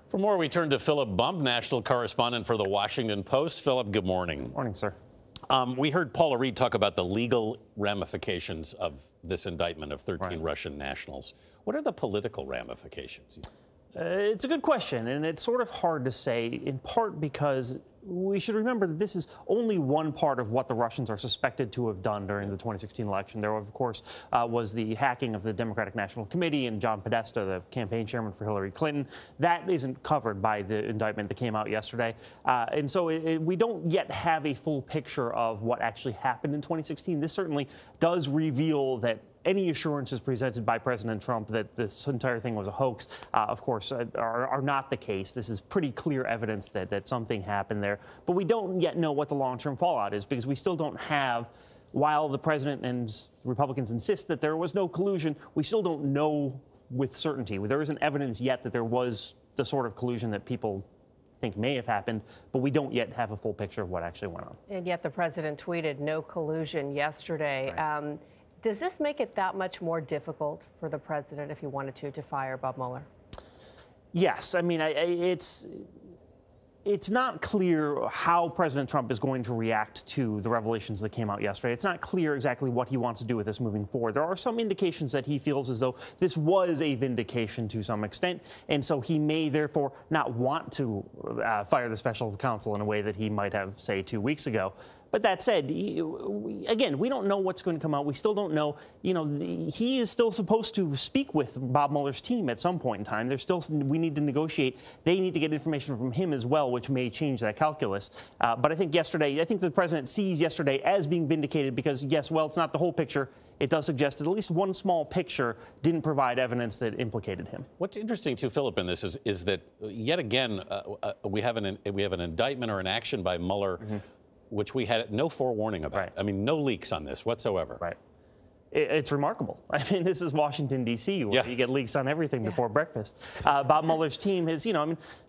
For more, we turn to Philip Bump, national correspondent for The Washington Post. Philip, good morning. Morning, sir. We heard Paula Reed talk about the legal ramifications of this indictment of 13 Russian nationals. What are the political ramifications? It's a good question, and it's sort of hard to say, in part because we should remember that this is only one part of what the Russians are suspected to have done during the 2016 election. There, of course, was the hacking of the Democratic National Committee and John Podesta, the campaign chairman for Hillary Clinton. That isn't covered by the indictment that came out yesterday. And so we don't yet have a full picture of what actually happened in 2016. This certainly does reveal that any assurances presented by President Trump that this entire thing was a hoax, of course, are not the case. This is pretty clear evidence that something happened there. But we don't yet know what the long-term fallout is, because we still don't have, while the president and Republicans insist that there was no collusion, we still don't know with certainty. There isn't evidence yet that there was the sort of collusion that people think may have happened, but we don't yet have a full picture of what actually went on. And yet the president tweeted no collusion yesterday. Does this make it that much more difficult for the president, if he wanted to fire Bob Mueller? Yes. I mean, it's not clear how President Trump is going to react to the revelations that came out yesterday. It's not clear exactly what he wants to do with this moving forward. There are some indications that he feels as though this was a vindication to some extent, and so he may therefore not want to fire the special counsel in a way that he might have, say, 2 weeks ago. But that said, again, we don't know what's going to come out. We still don't know. You know, he is still supposed to speak with Bob Mueller's team at some point in time. We need to negotiate. They need to get information from him as well, which may change that calculus. But I think the president sees yesterday as being vindicated because, yes, well, it's not the whole picture. It does suggest that at least one small picture didn't provide evidence that implicated him. What's interesting, too, Philip, in this is that yet again we have an indictment or an action by Mueller, which we had no forewarning about. I mean, no leaks on this whatsoever. It's remarkable. I mean, this is Washington, D.C., where you get leaks on everything before breakfast. Bob Mueller's team has,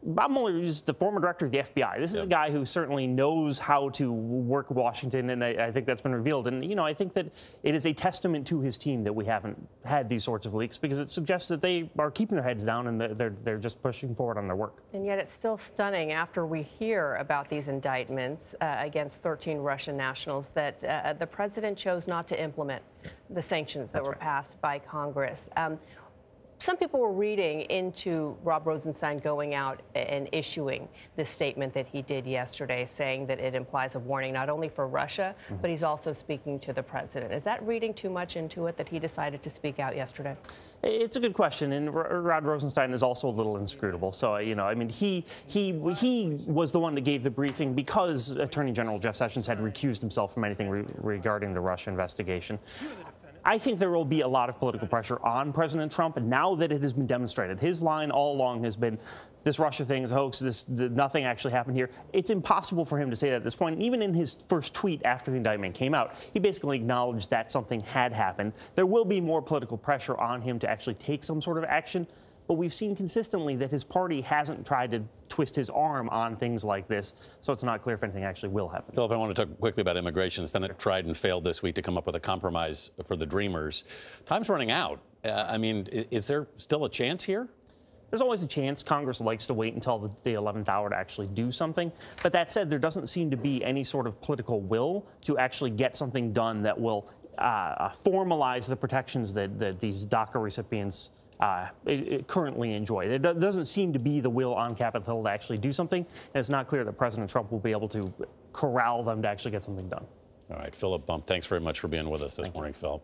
Bob Mueller is the former director of the FBI. This is a guy who certainly knows how to work Washington, and I think that's been revealed. And, I think that it is a testament to his team that we haven't had these sorts of leaks, because it suggests that they are keeping their heads down and they're just pushing forward on their work. And yet it's still stunning after we hear about these indictments against 13 Russian nationals that the president chose not to implement the sanctions that were passed by Congress. Some people were reading into Rob Rosenstein going out and issuing this statement that he did yesterday, saying that it implies a warning not only for Russia, but he's also speaking to the president. Is that reading too much into it that he decided to speak out yesterday? It's a good question, and Rod Rosenstein is also a little inscrutable. So, I mean, he was the one that gave the briefing because Attorney General Jeff Sessions had recused himself from anything regarding the Russia investigation. I think there will be a lot of political pressure on President Trump now that it has been demonstrated. His line all along has been, this Russia thing is a hoax, nothing actually happened here. It's impossible for him to say that at this point. And even in his first tweet after the indictment came out, he basically acknowledged that something had happened. There will be more political pressure on him to actually take some sort of action. But we've seen consistently that his party hasn't tried to twist his arm on things like this, so it's not clear if anything actually will happen. Philip, I want to talk quickly about immigration. The Senate tried and failed this week to come up with a compromise for the Dreamers. Time's running out. I mean, is there still a chance here? There's always a chance. Congress likes to wait until the 11th hour to actually do something. But that said, there doesn't seem to be any sort of political will to actually get something done that will formalize the protections that these DACA recipients currently enjoy. There doesn't seem to be the will on Capitol Hill to actually do something, and it's not clear that President Trump will be able to corral them to actually get something done. All right, Philip Bump, thanks very much for being with us this morning, Phil.